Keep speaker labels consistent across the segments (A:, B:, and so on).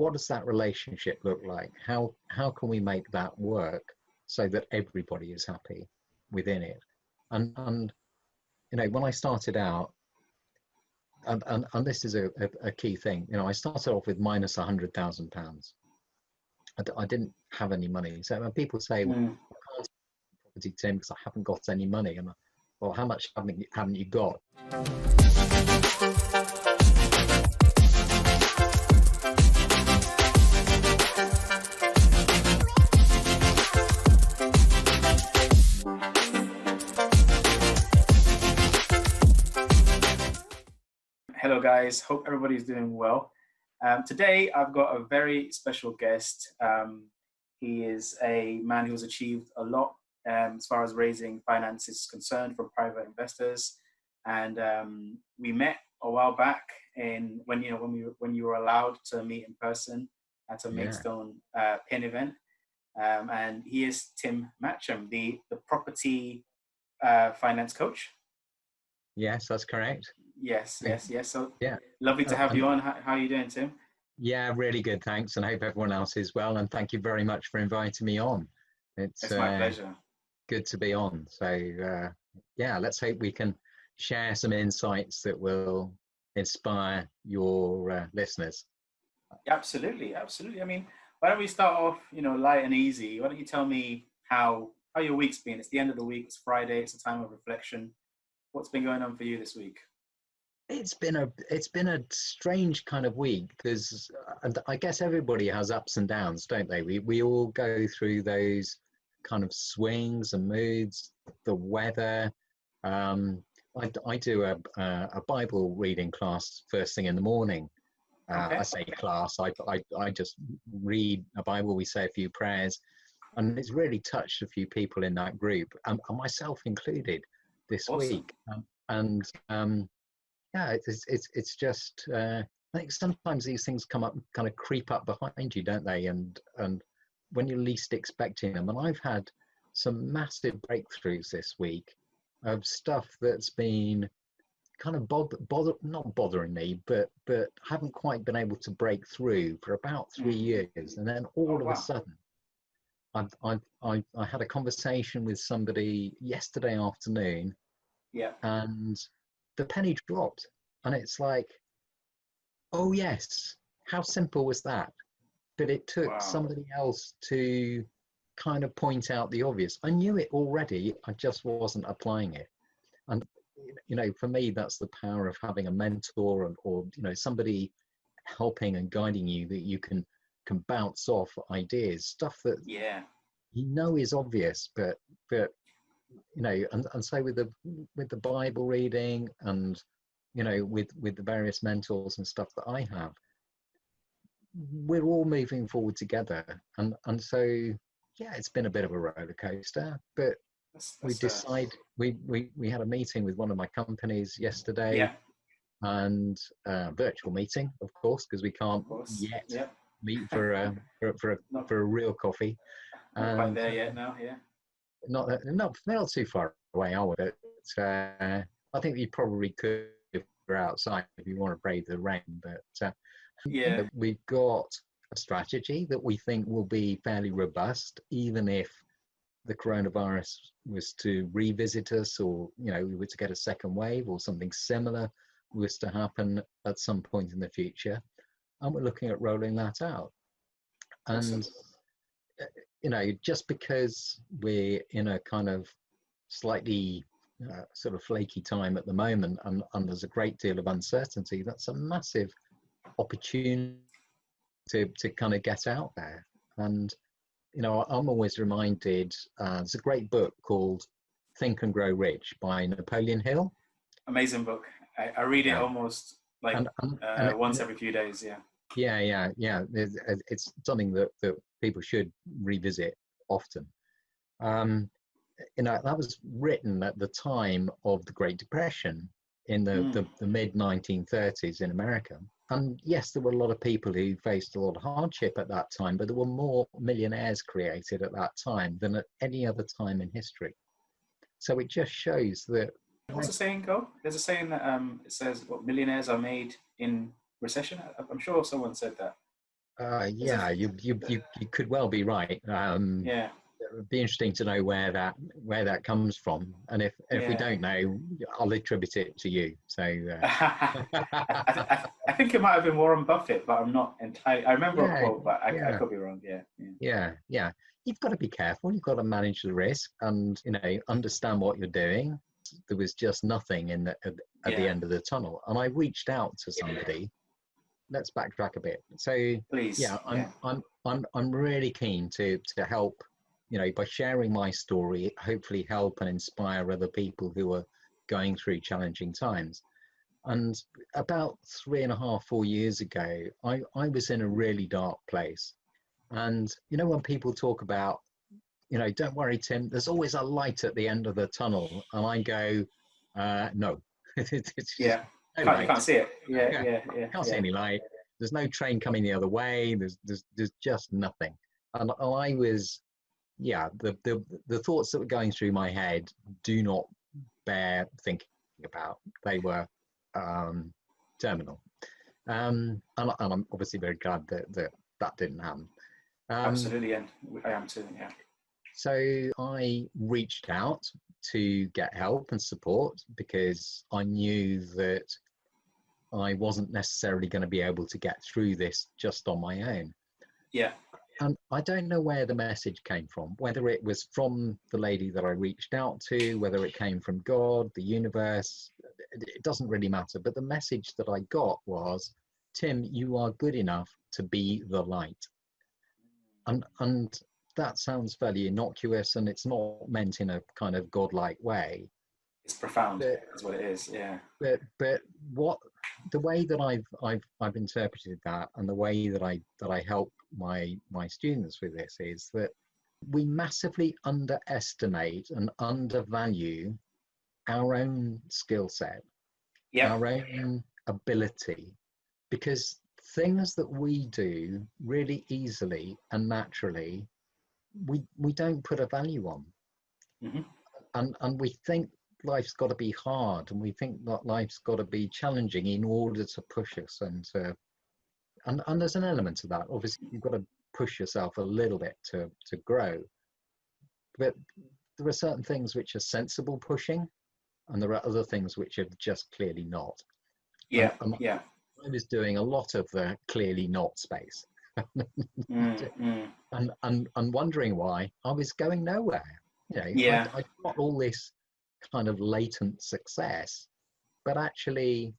A: what does that relationship look like? How can we make that work so that everybody is happy within it? And you know, when I started out, and this is a key thing, you know, I started off with minus £100,000. I didn't have any money. So when people say, well, I can't property, Tim, because I haven't got any money, and well, how much haven't you got?
B: Hello guys, hope everybody's doing well. Today I've got a very special guest. He is a man who's achieved a lot as far as raising finances is concerned from private investors, and we met a while back when you were allowed to meet in person at a Maidstone pin event, and he is Tim Matcham, the property finance coach.
A: Yes, that's correct.
B: Yes. So
A: yeah,
B: lovely to have you on. How are you doing, Tim?
A: Yeah, really good, thanks, and I hope everyone else is well. And thank you very much for inviting me on.
B: It's my pleasure.
A: Good to be on. So yeah, let's hope we can share some insights that will inspire your listeners.
B: Absolutely. I mean, why don't we start off, light and easy? Why don't you tell me how your week's been? It's the end of the week. It's Friday. It's a time of reflection. What's been going on for you this week?
A: It's been a strange kind of week, because I guess everybody has ups and downs, don't they? We all go through those kind of swings and moods. The weather. I do a Bible reading class first thing in the morning.
B: Okay.
A: I say class. I just read a Bible. We say a few prayers, and it's really touched a few people in that group, and myself included, this
B: Awesome.
A: week. Yeah, it's just I think sometimes these things come up, kind of creep up behind you, don't they? And when you're least expecting them. And I've had some massive breakthroughs this week of stuff that's been kind of not bothering me, but haven't quite been able to break through for about 3 years. And then all of a sudden, I had a conversation with somebody yesterday afternoon.
B: Yeah.
A: And the penny dropped, and it's like, oh yes, how simple was that? But it took somebody else to kind of point out the obvious. I knew it already, I just wasn't applying it. And for me, that's the power of having a mentor or somebody helping and guiding you, that you can bounce off ideas, stuff that is obvious, but and so with the Bible reading, and with the various mentors and stuff that I have, we're all moving forward together, and so it's been a bit of a roller coaster, but we had a meeting with one of my companies yesterday, and virtual meeting, of course, because we can't yet meet for a real coffee.
B: Not quite there yet now.
A: Not too far away, are we? But I think you probably could if we're outside, if you want to brave the rain. But we've got a strategy that we think will be fairly robust, even if the coronavirus was to revisit us, or we were to get a second wave, or something similar was to happen at some point in the future. And we're looking at rolling that out. And just because we're in a kind of slightly sort of flaky time at the moment, and there's a great deal of uncertainty, that's a massive opportunity to kind of get out there. And I'm always reminded, there's a great book called Think and Grow Rich by Napoleon Hill.
B: Amazing book. I read it almost like once every few days.
A: Yeah. It's something that people should revisit often. That was written at the time of the Great Depression in the mid 1930s in America. And yes, there were a lot of people who faced a lot of hardship at that time, but there were more millionaires created at that time than at any other time in history. So it just shows that.
B: What's the saying go? There's a saying that it says, millionaires are made in recession. I'm sure someone said that.
A: Yeah, you could well be right.
B: Yeah.
A: It'd be interesting to know where that comes from, and if we
B: Yeah.
A: don't know, I'll attribute it to you. So
B: I think it might have been Warren Buffett, but I'm not entirely. I remember a
A: yeah,
B: quote, but I
A: yeah,
B: could be wrong. Yeah.
A: yeah. You've got to be careful. You've got to manage the risk, and understand what you're doing. There was just nothing at the
B: Yeah.
A: end of the tunnel, and I reached out to somebody. Let's backtrack a bit. So
B: Please.
A: yeah,
B: Yeah.
A: I'm really keen to help, by sharing my story, hopefully help and inspire other people who are going through challenging times. And about 3.5, 4 years ago, I was in a really dark place. And when people talk about, don't worry, Tim, there's always a light at the end of the tunnel, and I go, no, it's just
B: Yeah.
A: no
B: You can't
A: light.
B: see it. Yeah.
A: Yeah,
B: Yeah. Yeah.
A: can't see
B: Yeah.
A: any light. There's no train coming the other way. There's just nothing. And I was, yeah, the thoughts that were going through my head do not bear thinking about. They were terminal. And I'm obviously very glad that didn't happen.
B: Absolutely, and I am too. Yeah.
A: So I reached out to get help and support because I knew that I wasn't necessarily going to be able to get through this just on my own.
B: Yeah.
A: And I don't know where the message came from, whether it was from the lady that I reached out to, whether it came from God, the universe, it doesn't really matter. But the message that I got was, Tim, you are good enough to be the light. And that sounds fairly innocuous, and it's not meant in a kind of godlike way.
B: It's profound,
A: But
B: is what it is. Yeah.
A: but what the way that I've interpreted that, and the way that I help my students with this, is that we massively underestimate and undervalue our own skill set,
B: Yeah.
A: our own ability, because things that we do really easily and naturally, we don't put a value on.
B: Mm-hmm.
A: And we think life's got to be hard, and we think that life's got to be challenging in order to push us and there's an element to that. Obviously you've got to push yourself a little bit to grow, but there are certain things which are sensible pushing, and there are other things which are just clearly not.
B: Yeah.
A: And
B: Yeah.
A: I was doing a lot of the clearly not space. And wondering why I was going nowhere.
B: Yeah.
A: I got all this kind of latent success, but actually,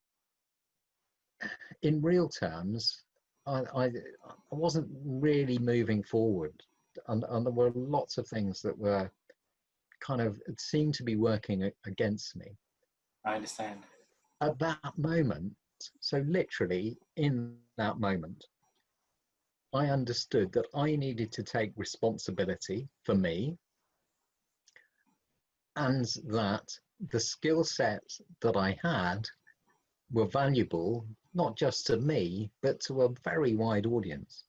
A: in real terms, I wasn't really moving forward, and there were lots of things that were kind of, it seemed to be working against me
B: I understand.
A: at that moment. So literally in that moment, I understood that I needed to take responsibility for me, and that the skill sets that I had were valuable, not just to me, but to a very wide audience.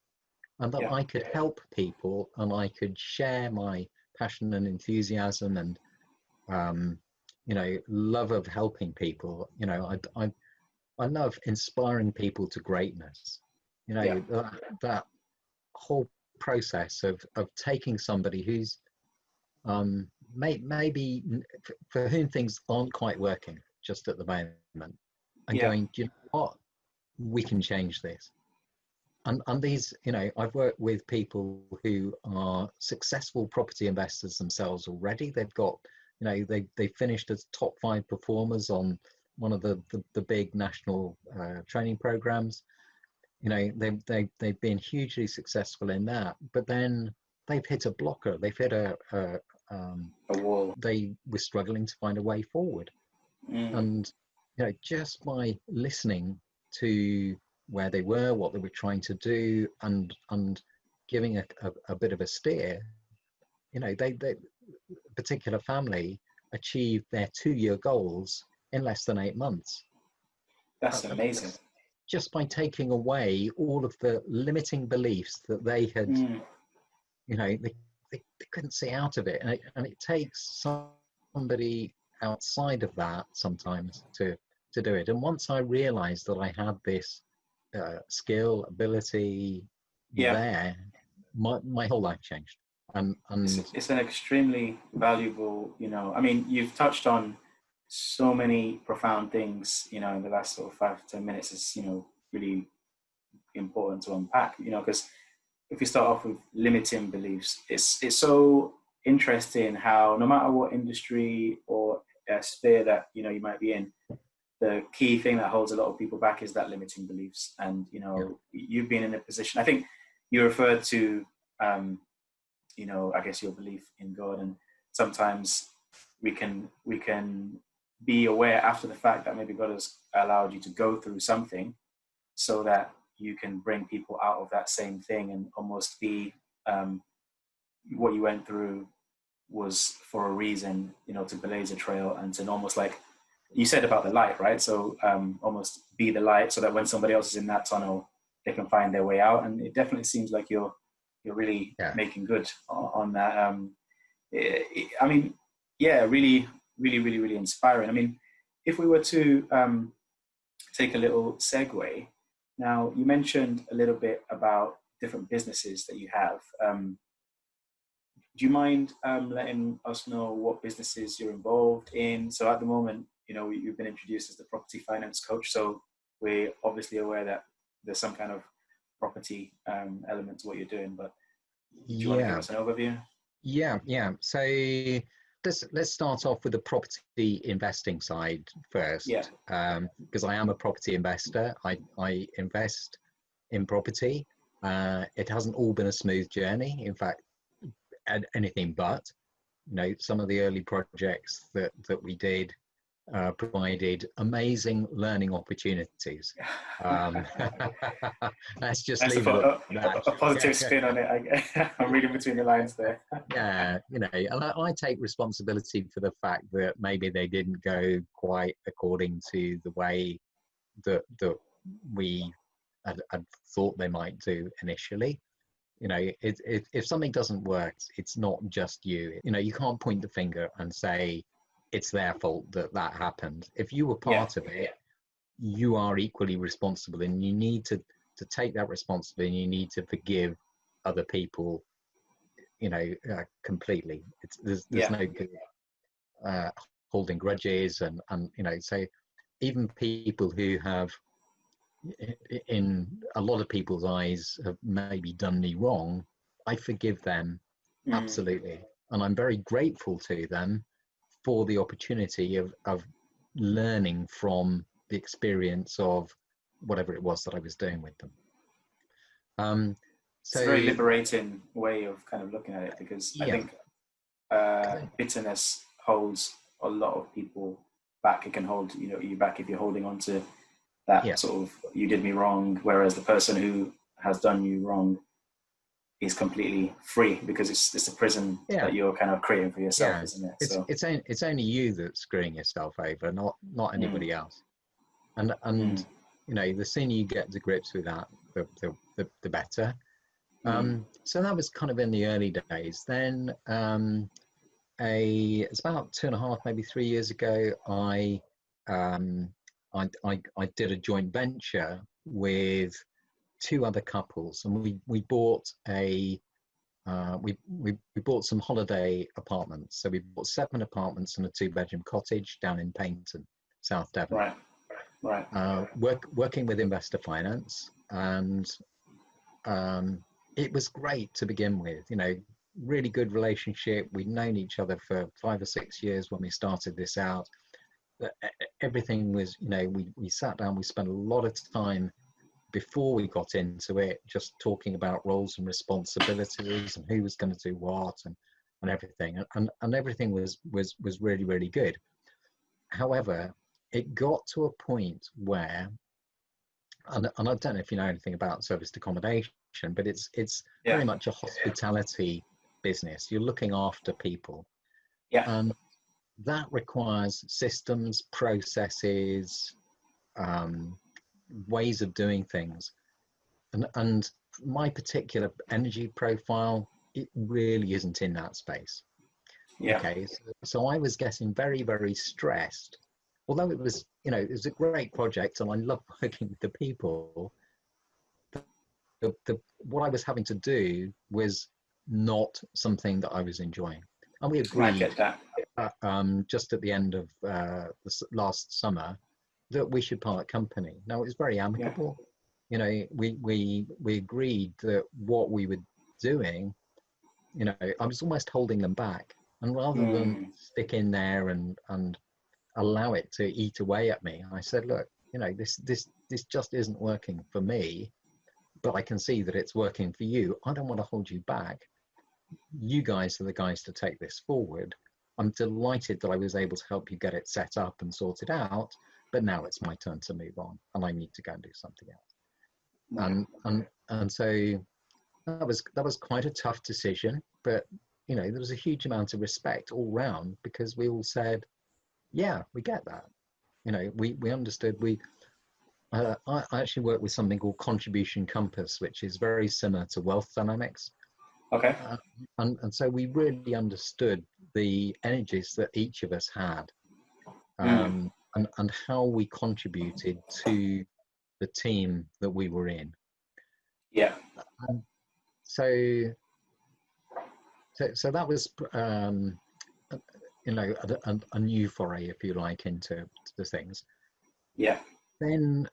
A: And that
B: Yeah.
A: I could help people, and I could share my passion and enthusiasm and, love of helping people. I love inspiring people to greatness.
B: Yeah.
A: That whole process of taking somebody who's maybe for whom things aren't quite working just at the moment, and
B: Yeah.
A: going, do you know what, we can change this. And these, I've worked with people who are successful property investors themselves already. They've got, they finished as top 5 performers on one of the big national training programs. They've been hugely successful in that, but then they've hit a blocker. They've hit a
B: wall.
A: they were struggling to find a way forward. And just by listening to where they were, what they were trying to do, and giving a bit of a steer, they particular family achieved their 2-year goals in less than 8 months.
B: That's amazing.
A: Just by taking away all of the limiting beliefs that they had, they couldn't see out of it. And it takes somebody outside of that sometimes to do it. And once I realized that I had this skill, ability,
B: Yeah.
A: there, my whole life changed. And
B: It's an extremely valuable, I mean, you've touched on so many profound things, in the last sort of 5 to 10 minutes. Is, really important to unpack, because if we start off with limiting beliefs, it's so interesting how no matter what industry or sphere that, you might be in, the key thing that holds a lot of people back is that limiting beliefs. And, you've been in a position, I think you referred to, I guess your belief in God, and sometimes we can be aware after the fact that maybe God has allowed you to go through something so that you can bring people out of that same thing, and almost be what you went through was for a reason, to blaze a trail, and to almost, like you said about the light, right? So almost be the light so that when somebody else is in that tunnel, they can find their way out. And it definitely seems like you're really making good on that. I mean, yeah, really, really, really, really inspiring. I mean, if we were to take a little segue, now you mentioned a little bit about different businesses that you have. Do you mind letting us know what businesses you're involved in? So at the moment, you've been introduced as the property finance coach. So we're obviously aware that there's some kind of property element to what you're doing, but do you want to give us an overview?
A: Yeah. So let's start off with the property investing side first.
B: Yeah.
A: Because I am a property investor. I invest in property. It hasn't all been a smooth journey. In fact, anything but. Some of the early projects that we did provided amazing learning opportunities. Let's just leave it at that.
B: A positive spin on it. I'm reading between the lines there.
A: Yeah, and I take responsibility for the fact that maybe they didn't go quite according to the way that we had thought they might do initially. If something doesn't work, it's not just you. You can't point the finger and say it's their fault that happened. If you were part of it, you are equally responsible, and you need to take that responsibility, and you need to forgive other people, completely. There's no good holding grudges, and so even people who have, in a lot of people's eyes, have maybe done me wrong, I forgive them absolutely, and I'm very grateful to them for the opportunity of learning from the experience of whatever it was that I was doing with them.
B: So it's a very liberating way of kind of looking at it, because I think bitterness holds a lot of people back. It can hold you back if you're holding on to that sort of "you did me wrong," whereas the person who has done you wrong is completely free, because it's a prison that you're kind of creating for yourself, isn't it?
A: It's only you that's screwing yourself over, not anybody else. And the sooner you get to grips with that, the better. So that was kind of in the early days. Then it's about 2.5, maybe 3 years ago, I did a joint venture with 2 other couples, and we bought we bought some holiday apartments. So we bought 7 apartments and a 2-bedroom cottage down in Paynton, South Devon.
B: Right.
A: Working with investor finance, and it was great to begin with. Really good relationship. We'd known each other for 5 or 6 years when we started this out. Everything was, we sat down, we spent a lot of time before we got into it, just talking about roles and responsibilities and who was going to do what, and everything, and everything was really, really good. However, it got to a point where, and I don't know if you know anything about serviced accommodation, but it's very much a hospitality business. You're looking after people, and that requires systems, processes, ways of doing things, and my particular energy profile, it really isn't in that space. Okay, so I was getting very, very stressed, although it was it was a great project and I loved working with the people. what I was having to do was not something that I was enjoying. And we
B: I
A: agreed
B: get that.
A: just at the end of last summer that we should part company. Now, it was very amicable. You know, we agreed that what we were doing, you know, I was almost holding them back. And rather than stick in there and allow it to eat away at me, I said, look, you know, this just isn't working for me, but I can see that it's working for you. I don't want to hold you back. You guys are the guys to take this forward. I'm delighted that I was able to help you get it set up and sorted out, but now it's my turn to move on and I need to go and do something else. And so that was quite a tough decision, but you know, there was a huge amount of respect all round because we all said, yeah, we get that. You know, we understood. I actually work with something called Contribution Compass, which is very similar to wealth dynamics.
B: Okay.
A: And so we really understood the energies that each of us had, and how we contributed to the team that we were in.
B: Yeah.
A: So that was, you know, a new foray, if you like, into the things.
B: Yeah.
A: Then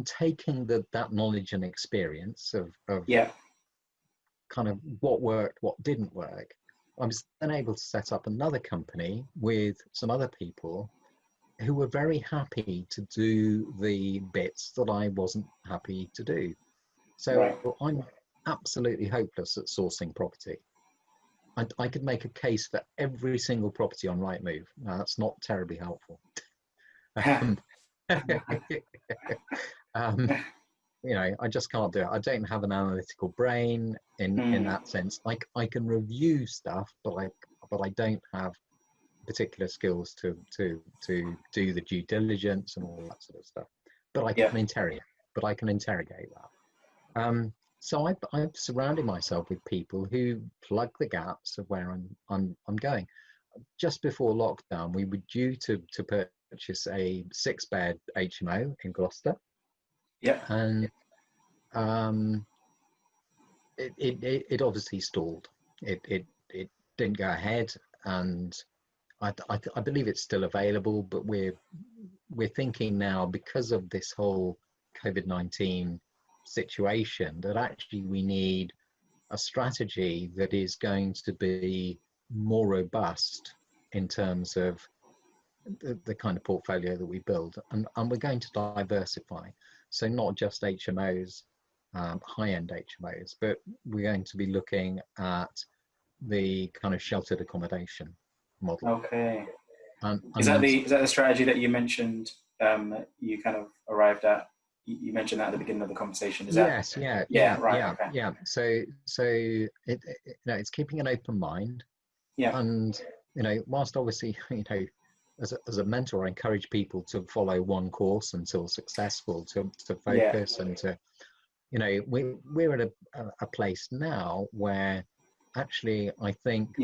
A: taking that knowledge and experience of kind of what worked, what didn't work, I was then able to set up another company with some other people who were very happy to do the bits that I wasn't happy to do. So I'm absolutely hopeless at sourcing property. I could make a case for every single property on Rightmove. Now, that's not terribly helpful. You know, I just can't do it. I don't have an analytical brain in that sense. I can review stuff, but I don't have particular skills to do the due diligence and all that sort of stuff. But I can interrogate. But I can interrogate that. So I've surrounded myself with people who plug the gaps of where I'm going. Just before lockdown, we were due to purchase a 6-bed HMO in Gloucester.
B: Yeah.
A: And it obviously stalled. It didn't go ahead, and I believe it's still available, but we're thinking now, because of this whole COVID-19 situation, that actually we need a strategy that is going to be more robust in terms of the kind of portfolio that we build, and we're going to diversify. So not just HMOs, high-end HMOs, but we're going to be looking at the kind of sheltered accommodation model.
B: Okay. Is that the strategy that you mentioned? You kind of arrived at. You mentioned that at the beginning of the conversation. Is that?
A: Yes. Yeah.
B: Okay.
A: Yeah. So it you know, it's keeping an open mind.
B: Yeah.
A: And you know, whilst obviously, you know, as a mentor, I encourage people to follow one course until successful, to focus and to, you know, we're at a place now where actually I think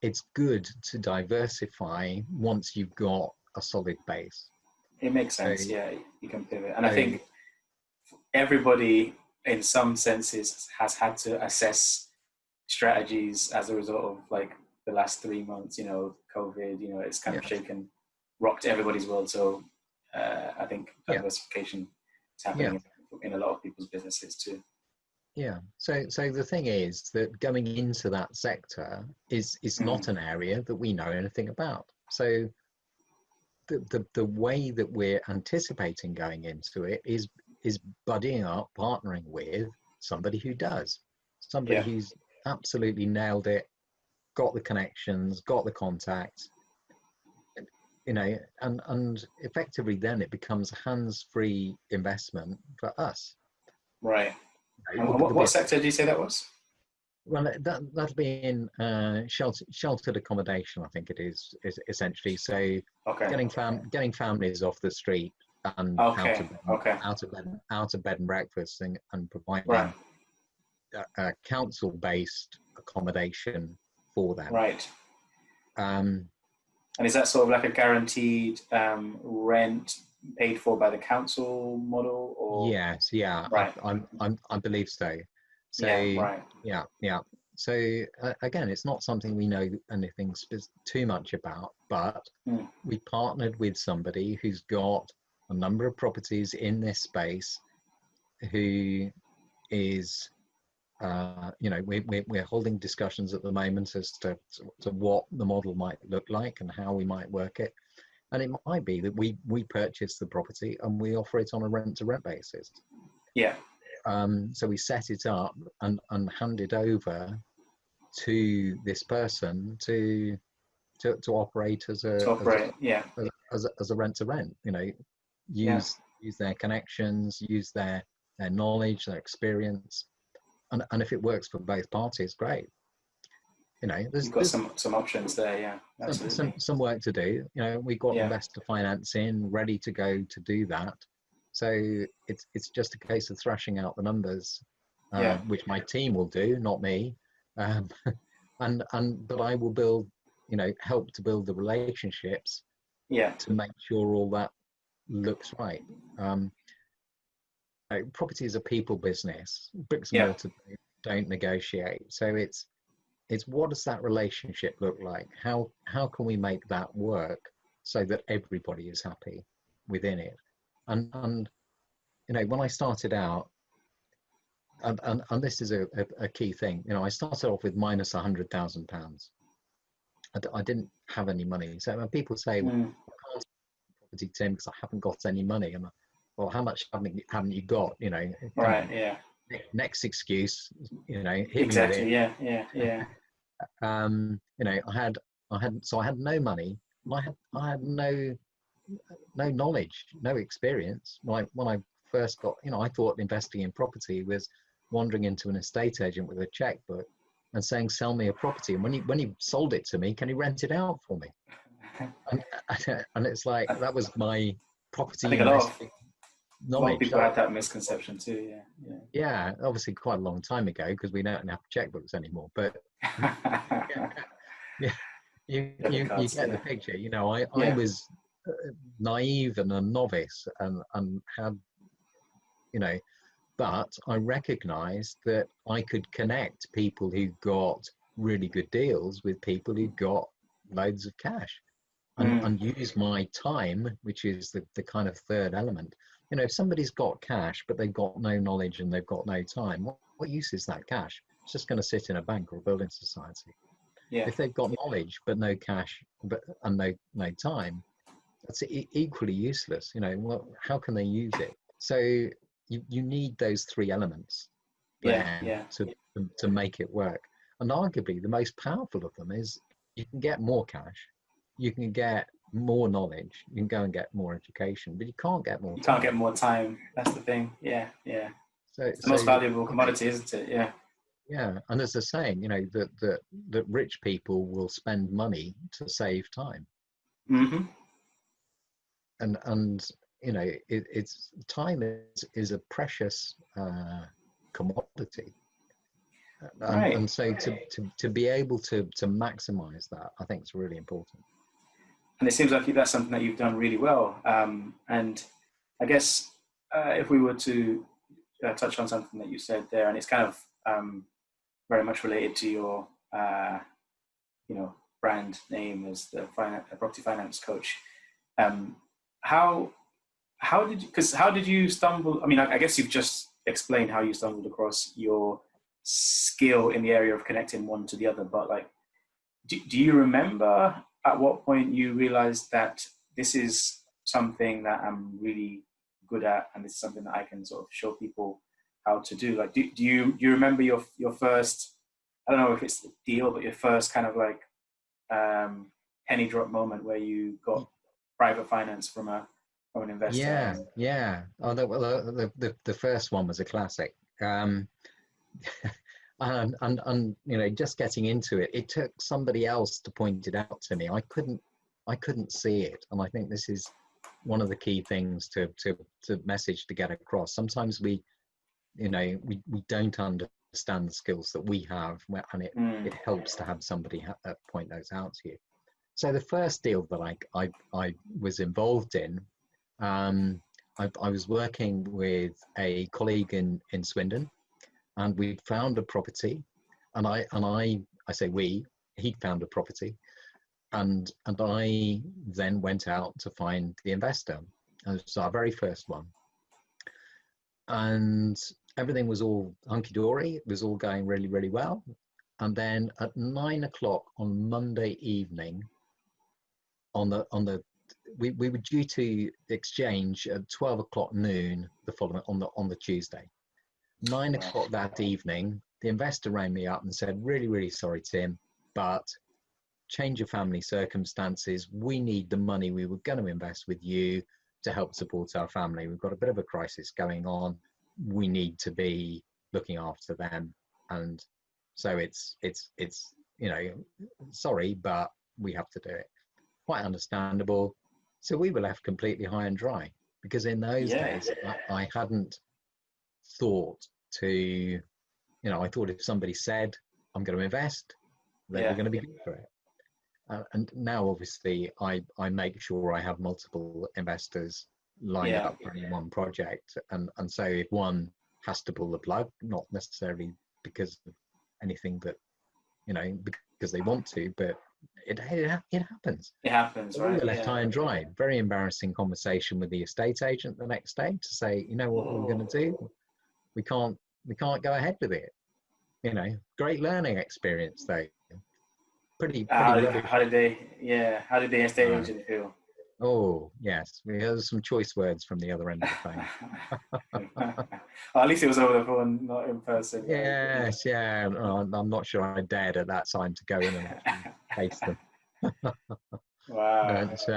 A: it's good to diversify once you've got a solid base.
B: It makes sense. So, you can pivot. And I think everybody in some senses has had to assess strategies as a result of like the last 3 months, you know, COVID, you know, it's kind of rocked everybody's world. So I think diversification is happening in a lot of people's businesses too. Yeah.
A: So the thing is that going into that sector is not an area that we know anything about. So the way that we're anticipating going into it is buddying up, partnering with somebody who does, somebody who's absolutely nailed it, got the connections, got the contacts, you know, and effectively then it becomes a hands-free investment for us.
B: Right. And what sector did you say that was?
A: Well, that'll be in sheltered accommodation, I think it is essentially. So getting families off the street and out of bed and breakfast, and providing council-based accommodation for them.
B: Right. And is that sort of like a guaranteed rent paid for by the council model, or?
A: Yes, yeah,
B: Right.
A: I believe so. So
B: Yeah, right.
A: yeah. So again, it's not something we know anything too much about, but we partnered with somebody who's got a number of properties in this space, who is, we're holding discussions at the moment as to what the model might look like and how we might work it. And it might be that we purchase the property and we offer it on a rent-to-rent basis.
B: Yeah.
A: So we set it up and hand it over to this person to operate as a rent-to-rent. Use their connections, use their knowledge, their experience, and if it works for both parties, great.
B: You've got some options there. Yeah, absolutely.
A: Some work to do. We've got investor finance in ready to go to do that. So it's just a case of thrashing out the numbers, which my team will do, not me. But I will build, help to build the relationships. To make sure all that looks right. Property is a people business. Bricks and mortar don't negotiate. So it's what does that relationship look like? How can we make that work so that everybody is happy within it? And when I started out, and this is a key thing, I started off with minus £100,000. I didn't have any money. So when people say, well, I can't property, Tim, because I haven't got any money, and well, how much haven't you got?
B: Right. Yeah.
A: Next excuse, hit
B: exactly.
A: me with
B: it. Yeah.
A: I had no money. I had no knowledge, no experience. When I first got, I thought investing in property was wandering into an estate agent with a checkbook and saying, "Sell me a property." And when he sold it to me, can he rent it out for me? And it's like, that was my property investing knowledge.
B: A lot of people had that misconception too.
A: Yeah, obviously quite a long time ago, because we don't have checkbooks anymore. But you get the picture. I was naive and a novice, and had, but I recognized that I could connect people who got really good deals with people who got loads of cash, and use my time, which is the kind of third element. If somebody's got cash but they've got no knowledge and they've got no time, what use is that cash? It's just going to sit in a bank or a building society. If they've got knowledge but no cash and no time, that's equally useless. How can they use it? So you need those three elements to make it work. And arguably the most powerful of them is, you can get more cash, you can get more knowledge, you can go and get more education, but you can't get more time.
B: Can't get more time. That's the thing. So it's the most valuable commodity, isn't it?
A: Yeah, and there's a saying, that rich people will spend money to save time. And it's time is a precious commodity. And so to be able to maximize that, I think is really important.
B: And it seems like that's something that you've done really well. And I guess if we were to touch on something that you said there, and it's kind of very much related to your brand name as the property finance coach. How did you stumble? I mean, I guess you've just explained how you stumbled across your skill in the area of connecting one to the other, but like, do you remember at what point you realized that this is something that I'm really good at, and this is something that I can sort of show people how to do? Like, do you remember your first, I don't know if it's the deal, but your first kind of like penny drop moment where you got private finance from an investor?
A: Yeah. Oh, the first one was a classic. And just getting into it, it took somebody else to point it out to me. I couldn't see it, and I think this is one of the key things to message to get across. Sometimes we don't understand the skills that we have, and it helps to have somebody point those out to you. So the first deal that I was involved in I was working with a colleague in Swindon, and we'd found a property, and I say he'd found a property, and I then went out to find the investor. And it was our very first one, and everything was all hunky-dory. It was all going really, really well. And then at 9 o'clock on Monday evening, we were due to exchange at 12 o'clock noon the following on the Tuesday. 9 o'clock that evening, the investor rang me up and said, really, really sorry, Tim, but change of family circumstances. We need the money we were going to invest with you to help support our family. We've got a bit of a crisis going on. We need to be looking after them. And so it's sorry, but we have to do it. Quite understandable. So we were left completely high and dry, because in those days I hadn't thought to, I thought if somebody said, I'm going to invest, they were going to be good for it. And now obviously I make sure I have multiple investors lined up for any one project. And so if one has to pull the plug, not necessarily because of anything that, because they want to, but it happens.
B: It happens, right?
A: We were left high and dry. Very embarrassing conversation with the estate agent the next day to say, what we're going to do? We can't go ahead with it. Great learning experience though. Pretty
B: how did the estate agent feel?
A: Oh yes, we heard some choice words from the other end of the phone.
B: Well, at least it was over the phone, not in person.
A: Yes, yeah. I'm not sure I dared at that time to go in and actually face them.
B: Wow.
A: But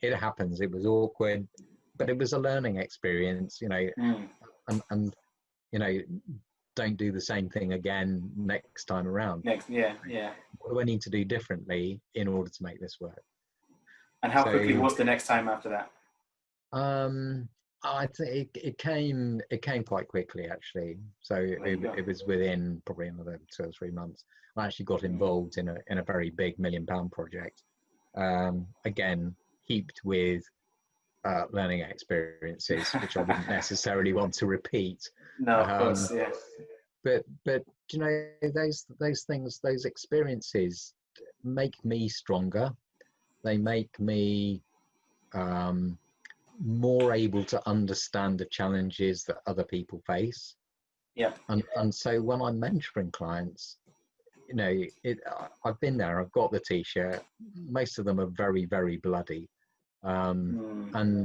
A: it happens. It was awkward, but it was a learning experience. And don't do the same thing again next time around. What do I need to do differently in order to make this work?
B: And how quickly was the next time after that?
A: I think it came quite quickly actually. So it was within probably another 2 or 3 months. I actually got involved in a very big £1 million project. Again, heaped with learning experiences, which I wouldn't necessarily want to repeat.
B: No, of course, yeah.
A: But those things, those experiences make me stronger. They make me more able to understand the challenges that other people face.
B: Yeah.
A: And so when I'm mentoring clients, I've been there. I've got the T-shirt. Most of them are very, very bloody. But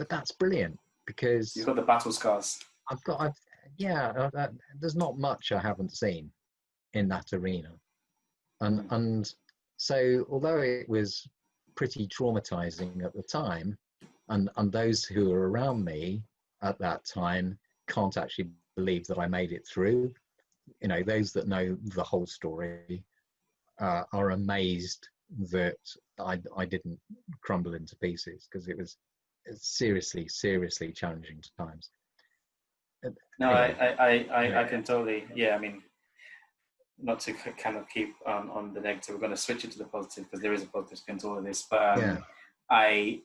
A: that's brilliant because
B: you've got the battle scars.
A: There's not much I haven't seen in that arena, and so although it was pretty traumatizing at the time, and those who were around me at that time can't actually believe that I made it through. Those that know the whole story are amazed that I didn't crumble into pieces, because it was seriously challenging times.
B: No, anyway, I can totally, I mean, not to kind of keep on the negative, we're going to switch it to the positive, because there is a positive spin to all of this, but I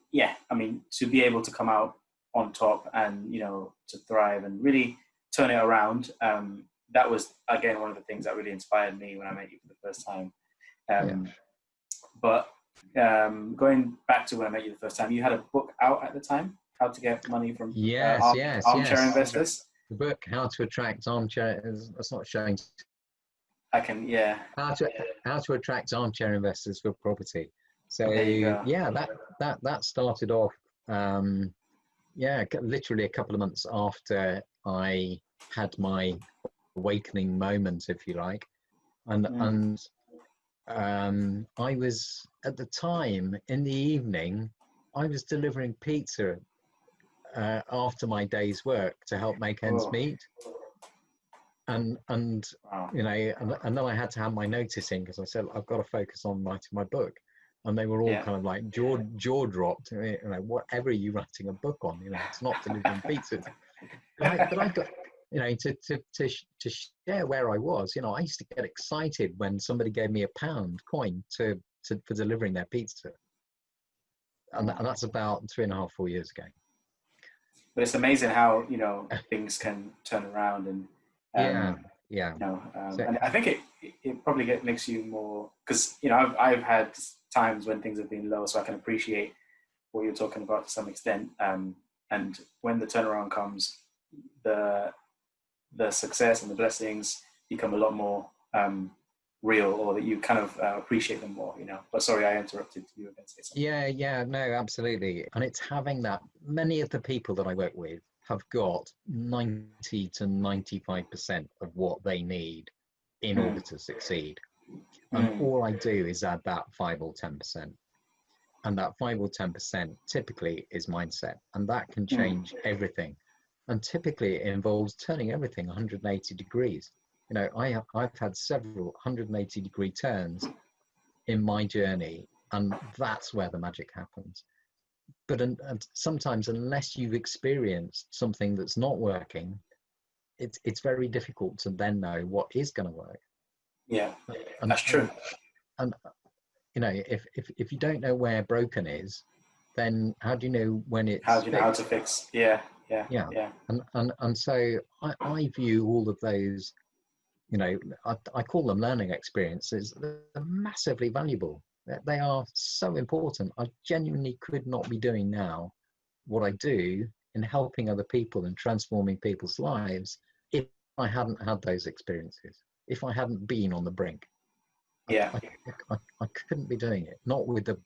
B: mean, to be able to come out on top and, to thrive and really turn it around, that was, again, one of the things that really inspired me when I met you for the first time. But going back to when I met you the first time, you had a book out at the time, How to Get Money from Armchair Investors.
A: The book, How to Attract Armchair, that's not showing.
B: I can,
A: How to Attract Armchair Investors for Property. So that started off, literally a couple of months after I had my awakening moment, if you like, and I was, at the time in the evening, I was delivering pizza after my day's work to help make ends meet, and wow. And then I had to hand my notice in, because I said I've got to focus on writing my book, and they were all kind of like jaw dropped. Whatever are you writing a book on? It's not delivering pizza. But I got, to share where I was. I used to get excited when somebody gave me £1 coin for delivering their pizza. and that's about 3.5, 4 years ago.
B: But it's amazing how, things can turn around and, and I think it probably makes you more, because, I've had times when things have been low, so I can appreciate what you're talking about to some extent. And when the turnaround comes, the success and the blessings become a lot more real, or that you kind of appreciate them more, But sorry, I interrupted you again.
A: Yeah, no, absolutely. And it's having that. Many of the people that I work with have got 90 to 95% of what they need in order to succeed. And all I do is add that 5 or 10%. And that 5 or 10% typically is mindset. And that can change everything. And typically it involves turning everything 180 degrees. I've had several 180-degree turns in my journey, and that's where the magic happens. But sometimes, unless you've experienced something that's not working, it's very difficult to then know what is going to work.
B: Yeah, that's true.
A: And if you don't know where broken is, then how do you know when it's
B: how do you know how to fix? Yeah.
A: And so I view all of those, I call them learning experiences. They're massively valuable. They are so important. I genuinely could not be doing now what I do in helping other people and transforming people's lives if I hadn't had those experiences, if I hadn't been on the brink.
B: Yeah,
A: I couldn't be doing it, not with the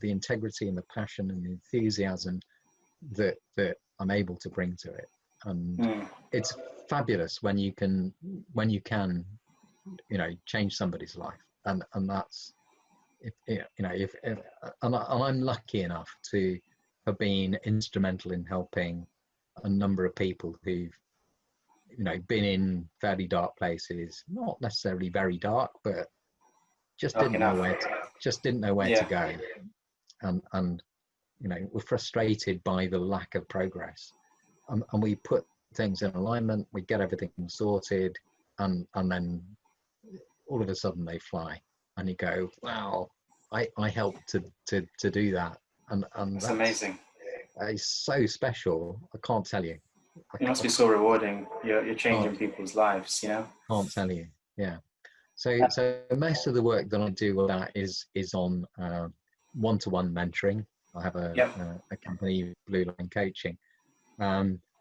A: integrity and the passion and the enthusiasm that I'm able to bring to it. And it's fabulous when you can change somebody's life, and that's if I'm lucky enough to have been instrumental in helping a number of people who've been in fairly dark places, not necessarily very dark, but just didn't know where to go, and we're frustrated by the lack of progress, and we put things in alignment, we get everything sorted, and then all of a sudden they fly, and you go, wow, I helped to do that, and
B: that's amazing.
A: It's so special. I can't tell you.
B: It must be so rewarding. You're changing people's lives,
A: Can't tell you. Yeah. So most of the work that I do with that is on one-to-one mentoring. I have a company, Blue Line Coaching.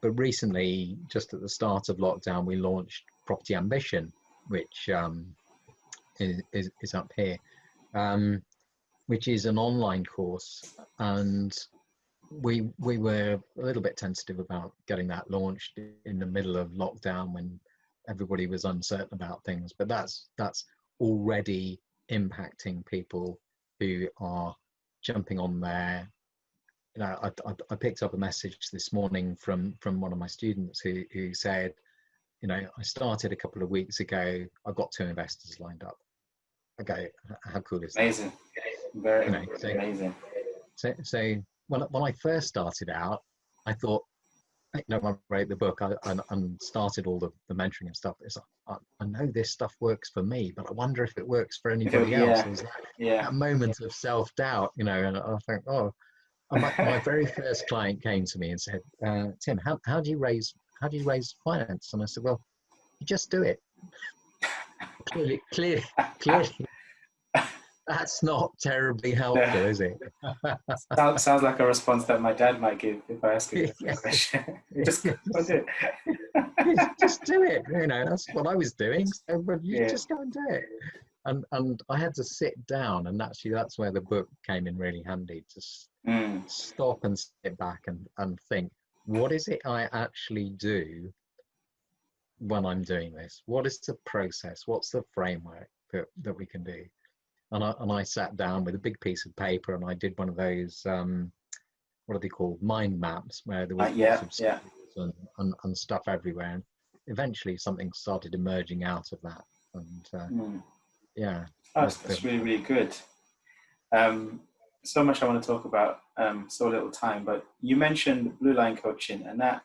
A: But recently, just at the start of lockdown, we launched Property Ambition, which is up here, which is an online course. And we were a little bit tentative about getting that launched in the middle of lockdown when everybody was uncertain about things. But that's already impacting people who are jumping on there. I picked up a message this morning from one of my students who said, I started a couple of weeks ago, I've got 2 investors lined up. Okay, how cool is that?
B: Amazing. Very amazing.
A: So when I first started out, I thought, when I wrote the book and started all the mentoring and stuff, it's like, I know this stuff works for me, but I wonder if it works for anybody else. There's that moment of self-doubt, and I think, my very first client came to me and said, Tim, how do you raise finance? And I said, well, you just do it. Clearly, that's not terribly helpful, is it?
B: Sounds like a response that my dad might give if I ask him a question. Just go and do it.
A: Just do it. That's what I was doing. So you just go and do it. And I had to sit down, and actually that's where the book came in really handy, to stop and sit back and think, what is it I actually do when I'm doing this? What is the process? What's the framework that we can do? And I sat down with a big piece of paper, and I did one of those, what are they called? Mind maps, where there was lots of and stuff everywhere. And eventually something started emerging out of that. And
B: that's really, really good. So much I want to talk about, so little time, but you mentioned Blue Line Coaching, and that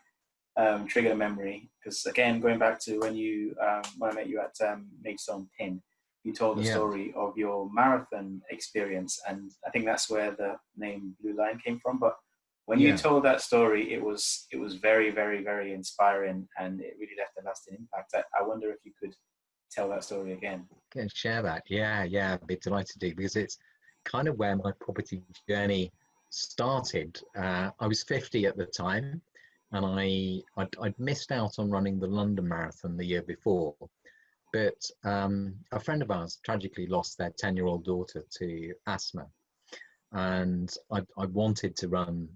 B: triggered a memory, because again, going back to when I met you at Maidstone Pin, you told the
A: Yeah.
B: story of your marathon experience, and I think that's where the name Blue Line came from. But when you told that story, it was very, very, very inspiring, and it really left a lasting impact. I wonder if you could tell that story again.
A: Can share that. Yeah, I'd be delighted to, because it's kind of where my property journey started. I was 50 at the time, and I'd missed out on running the London Marathon the year before. But a friend of ours tragically lost their 10-year-old daughter to asthma, and I wanted to run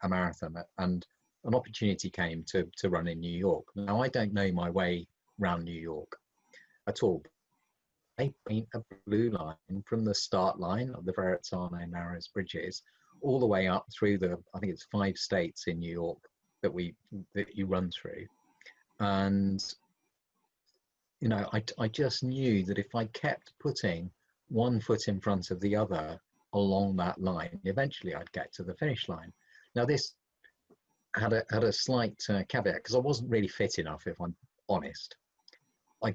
A: a marathon, and an opportunity came to run in New York. Now, I don't know my way around New York at all. They paint a blue line from the start line of the Verrazzano Narrows bridges all the way up through I think it's 5 states in New York that you run through. And you know, I just knew that if I kept putting one foot in front of the other along that line, eventually I'd get to the finish line. Now, this had a slight caveat, because I wasn't really fit enough, if I'm honest. I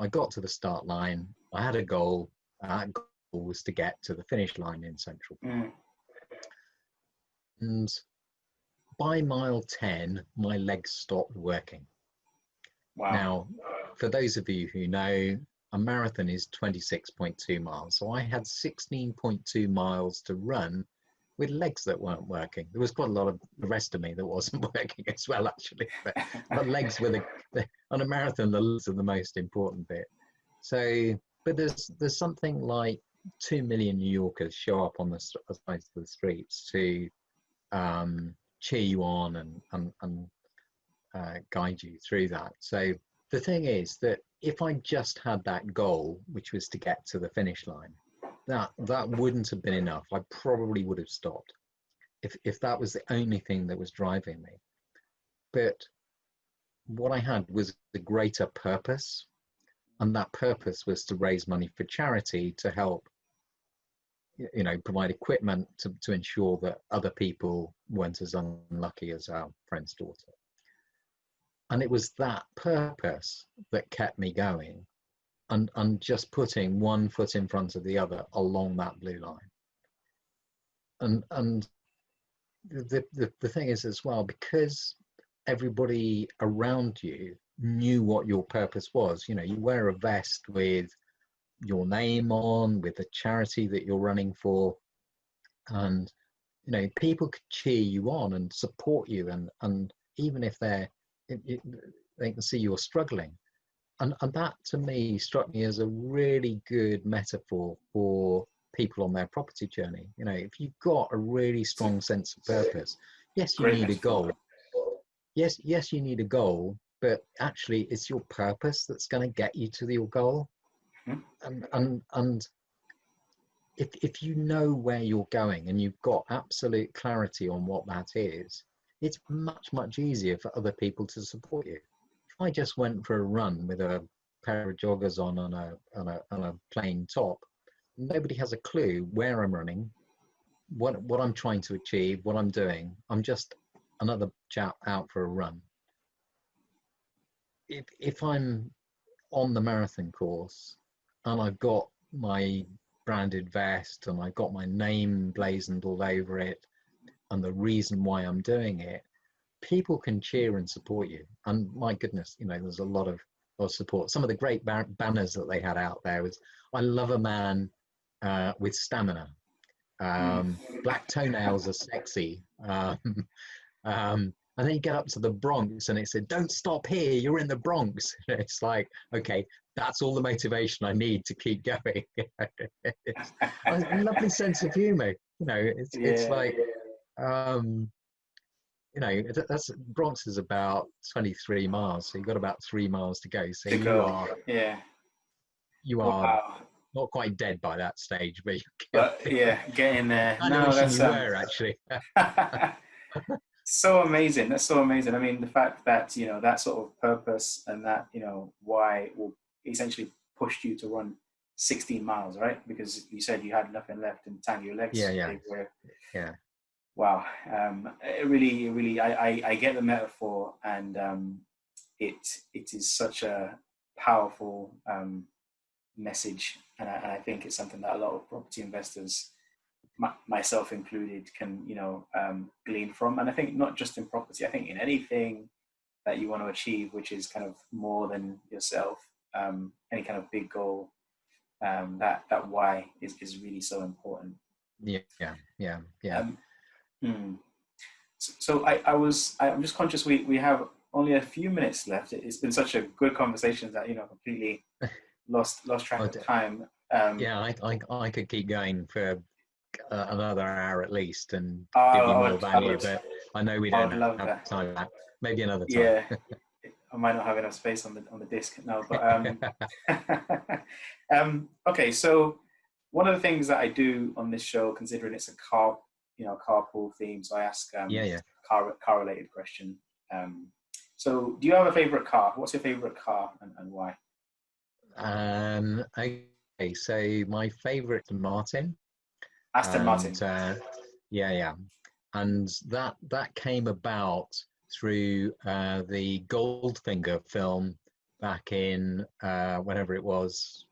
A: got to the start line. I had a goal. That goal was to get to the finish line in Central Park. And by mile 10, my legs stopped working.
B: Wow.
A: Now, for those of you who know, a marathon is 26.2 miles. So I had 16.2 miles to run with legs that weren't working. There was quite a lot of the rest of me that wasn't working as well, actually. But legs were on a marathon, the legs are the most important bit. So, but there's something like 2 million New Yorkers show up on the sides of the streets to cheer you on and guide you through that. So the thing is that if I just had that goal, which was to get to the finish line, that wouldn't have been enough. I probably would have stopped if that was the only thing that was driving me. But what I had was a greater purpose, and that purpose was to raise money for charity to help, you know, provide equipment to ensure that other people weren't as unlucky as our friend's daughter. And it was that purpose that kept me going, and just putting one foot in front of the other along that blue line. And the thing is as well, because everybody around you knew what your purpose was. You know, you wear a vest with your name on, with the charity that you're running for, and you know, people could cheer you on and support you, and even if they can see you're struggling. And that to me struck me as a really good metaphor for people on their property journey. You know, if you've got a really strong sense of purpose, yes, you need a goal. Yes, you need a goal, but actually it's your purpose that's going to get you to your goal. And if you know where you're going and you've got absolute clarity on what that is, it's much easier for other people to support you. If I just went for a run with a pair of joggers on a plain top, nobody has a clue where I'm running, what I'm trying to achieve, what I'm doing. I'm just another chap out for a run. If I'm on the marathon course and I've got my branded vest and I've got my name blazoned all over it and the reason why I'm doing it, people can cheer and support you. And my goodness, you know, there's a lot of support. Some of the great banners that they had out there was, I love a man with stamina. Black toenails are sexy. And then you get up to the Bronx and it said, don't stop here, you're in the Bronx. It's like, okay, that's all the motivation I need to keep going. It's a lovely sense of humor. You know, it's like, you know, that's Bronx is about 23 miles, so you've got about 3 miles to go. So you are not quite dead by that stage, but
B: getting there.
A: I know wishing you were actually.
B: So amazing. That's so amazing. I mean, the fact that, you know, that sort of purpose and that, you know, why will essentially pushed you to run 16 miles, right? Because you said you had nothing left and time your legs.
A: Yeah.
B: Wow. It really, I get the metaphor, and it is such a powerful message, and I think it's something that a lot of property investors, myself included, can glean from. And I think not just in property, I think in anything that you want to achieve, which is kind of more than yourself, any kind of big goal, that why is really so important.
A: Yeah.
B: So I'm just conscious we have only a few minutes left. It's been such a good conversation that completely lost track of time.
A: I could keep going for another hour at least and give you more value, but I know we don't have time for that. Maybe another time.
B: Yeah, I might not have enough space on the disc now, but okay. So one of the things that I do on this show, considering it's a carpool theme, so I ask car related question. So do you have a favorite car? What's your favorite car and why?
A: Okay, so my favorite Martin.
B: Aston Martin.
A: And that came about through the Goldfinger film back in whenever it was,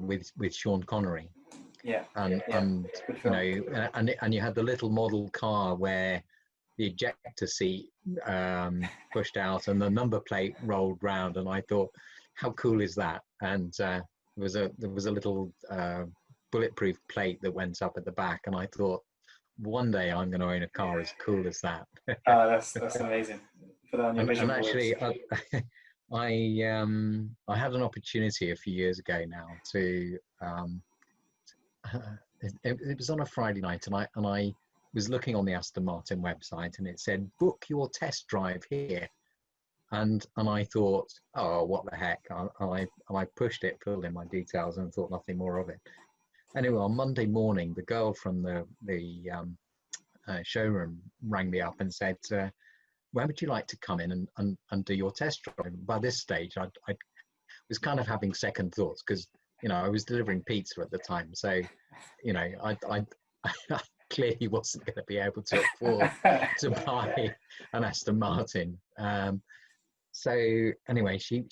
A: with Sean Connery. And you had the little model car where the ejector seat pushed out and the number plate rolled round, and I thought, how cool is that? And there was a little bulletproof plate that went up at the back, and I thought, one day I'm going to own a car as cool as that.
B: That's amazing. Put that on your vision
A: and actually,
B: boards.
A: I had an opportunity a few years ago now to. It was on a Friday night, and I was looking on the Aston Martin website, and it said, book your test drive here. And I thought, oh, what the heck? I pushed it, filled in my details, and thought nothing more of it. Anyway, on Monday morning, the girl from the showroom rang me up and said, when would you like to come in and do your test drive? By this stage, I was kind of having second thoughts because, I was delivering pizza at the time. So, I clearly wasn't going to be able to afford to buy an Aston Martin. So anyway, she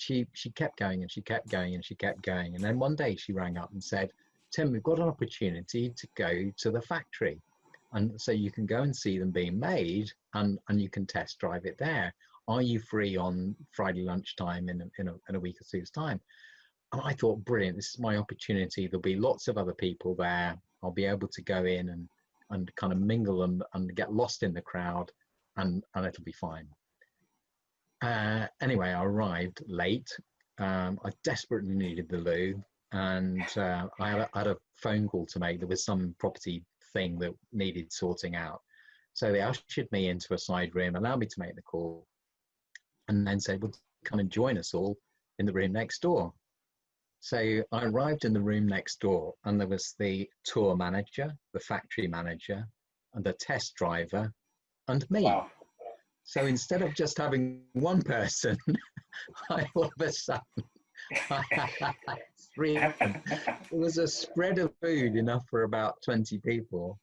A: kept going and she kept going and she kept going. And then one day she rang up and said, Tim, we've got an opportunity to go to the factory. And so you can go and see them being made and you can test drive it there. Are you free on Friday lunchtime in a week or two's time? And I thought, brilliant, this is my opportunity. There'll be lots of other people there. I'll be able to go in and kind of mingle and get lost in the crowd and it'll be fine. Anyway, I arrived late. I desperately needed the loo, and I had a phone call to make. There was some property thing that needed sorting out. So they ushered me into a side room, allowed me to make the call, and then said, well, come and join us all in the room next door. So I arrived in the room next door, and there was the tour manager, the factory manager, and the test driver, and me.
B: Wow.
A: So instead of just having one person, I all of a sudden I had three of them. It was a spread of food enough for about 20 people.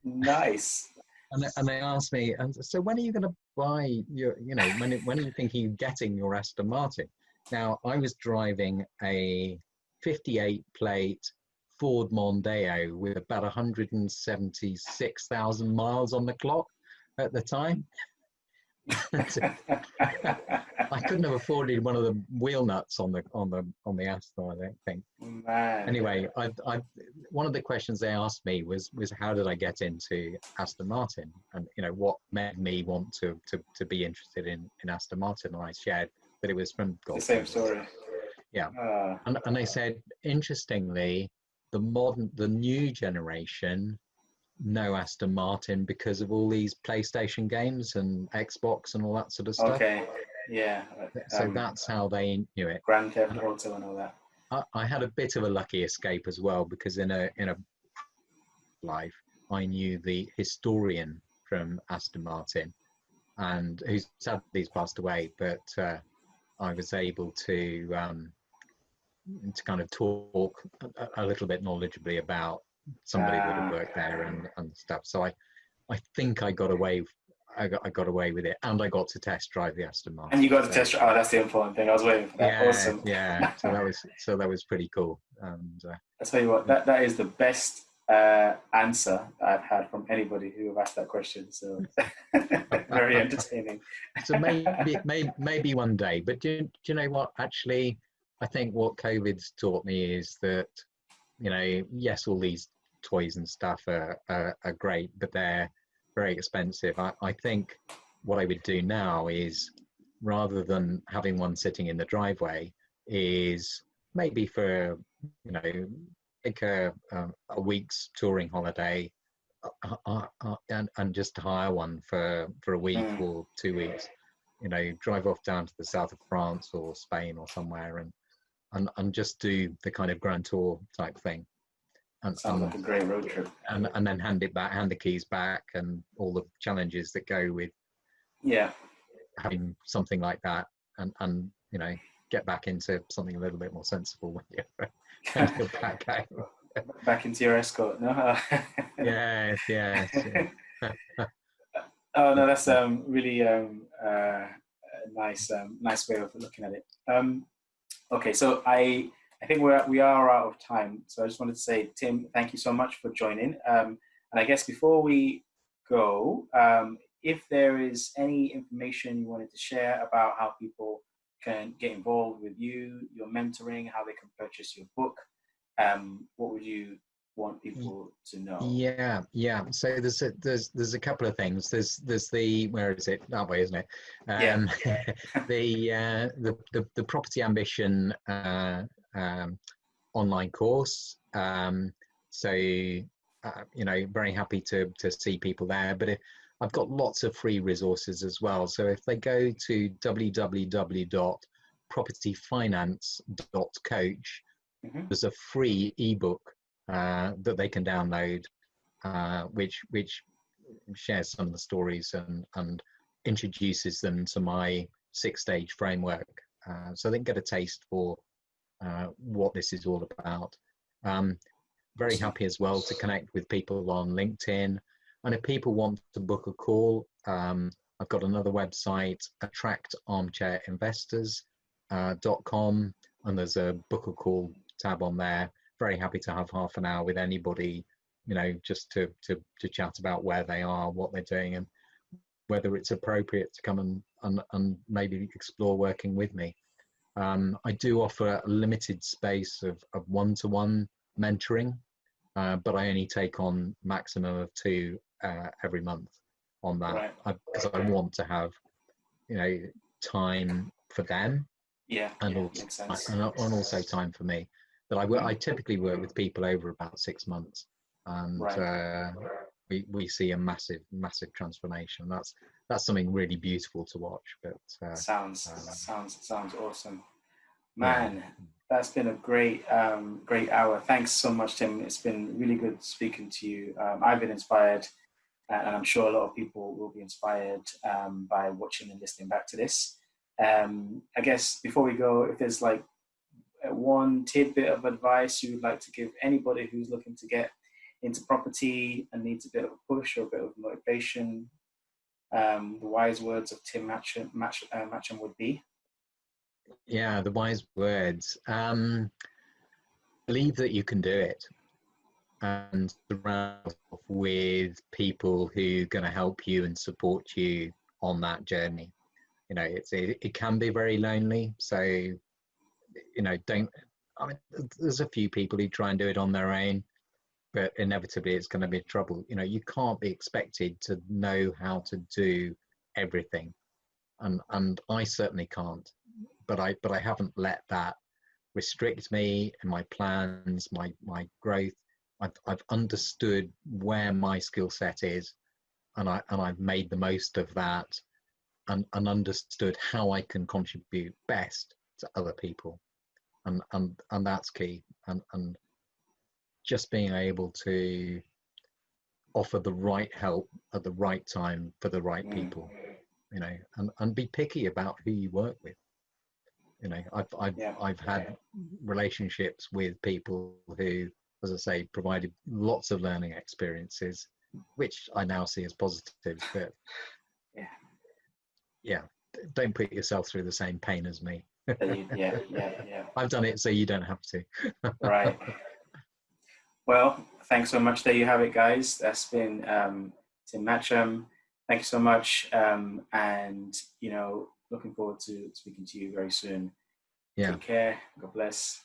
B: Nice.
A: And they asked me, and so when are you going to buy your, when are you thinking of getting your Aston Martin? Now, I was driving a 58 plate Ford Mondeo with about 176,000 miles on the clock at the time. I couldn't have afforded one of the wheel nuts on the Aston, I don't think.
B: Man.
A: Anyway, one of the questions they asked me was how did I get into Aston Martin, and what made me want to be interested in Aston Martin, and I shared that it was from Goldfinger.
B: The same story.
A: Yeah, and they said, interestingly, the new generation know Aston Martin because of all these PlayStation games and Xbox and all that sort of stuff.
B: Okay, yeah.
A: So that's how they knew it.
B: Grand Theft Auto and all that.
A: I had a bit of a lucky escape as well, because in a life I knew the historian from Aston Martin, and who's sadly passed away, but I was able to kind of talk a little bit knowledgeably about somebody that had worked there and stuff. So I think I got away I got away with it, and I got to test drive the Aston Martin.
B: And you got to test drive. Oh, that's the important thing. I was waiting for that.
A: Yeah,
B: Awesome.
A: yeah. So that was pretty cool. And
B: I tell you what, that is the best answer that I've had from anybody who have asked that question. So very entertaining.
A: So maybe one day. But do you know what? Actually, I think what COVID's taught me is that, you know, yes, all these toys and stuff are great, but they're very expensive. I think what I would do now is, rather than having one sitting in the driveway, is maybe for, you know, take a week's touring holiday and just hire one for a week or 2 weeks, you know, drive off down to the south of France or Spain or somewhere and just do the kind of grand tour type thing.
B: Sounds like a great road trip.
A: And then hand the keys back, and all the challenges that go with having something like that, and you know, get back into something a little bit more sensible when you're back home.
B: Back into your Escort, no?
A: Yes.
B: Oh no, that's really nice way of looking at it. Okay, so I think we are out of time. So I just wanted to say, Tim, thank you so much for joining. And I guess before we go, if there is any information you wanted to share about how people can get involved with you, your mentoring, how they can purchase your book, what would you want people to know?
A: Yeah. So there's a couple of things. There's the, where is it? That way, isn't it? The Property Ambition online course. So you know, very happy to see people there. But I've got lots of free resources as well. So if they go to www.propertyfinance.coach, there's a free ebook that they can download, which shares some of the stories and introduces them to my 6-stage framework, so they can get a taste for what this is all about. Very happy as well to connect with people on LinkedIn, and if people want to book a call, I've got another website, attractarmchairinvestors.com, and there's a book a call tab on there. Very happy to have half an hour with anybody, you know, just to chat about where they are, what they're doing, and whether it's appropriate to come and maybe explore working with me. I do offer a limited space of one-to-one mentoring, but I only take on maximum of 2 every month on that, because I want to have, you know, time for them, and also time for me. But I typically work with people over about 6 months, and we see a massive transformation. That's something really beautiful to watch. But
B: sounds awesome, man. That's been a great hour. Thanks so much, Tim. It's been really good speaking to you. I've been inspired, and I'm sure a lot of people will be inspired by watching and listening back to this. I guess before we go, if there's like one tidbit of advice you would like to give anybody who's looking to get into property and needs a bit of a push or a bit of motivation, the wise words of Tim Matcham would be?
A: Yeah, the wise words. Believe that you can do it, and surround yourself with people who are going to help you and support you on that journey. You know, it can be very lonely, so, you know, there's a few people who try and do it on their own, but inevitably it's going to be trouble. You know, you can't be expected to know how to do everything, and I certainly can't, but I haven't let that restrict me in my plans, my growth. I've understood where my skill set is, and I've made the most of that, and understood how I can contribute best to other people, and that's key, and just being able to offer the right help at the right time for the right people, you know, and be picky about who you work with. You know, I've had relationships with people who, as I say, provided lots of learning experiences, which I now see as positives, but Yeah, don't put yourself through the same pain as me.
B: Yeah.
A: I've done it so you don't have to.
B: Right. Well, thanks so much. There you have it, guys. That's been Tim Matcham. Thank you so much. And, you know, looking forward to speaking to you very soon.
A: Yeah.
B: Take care. God bless.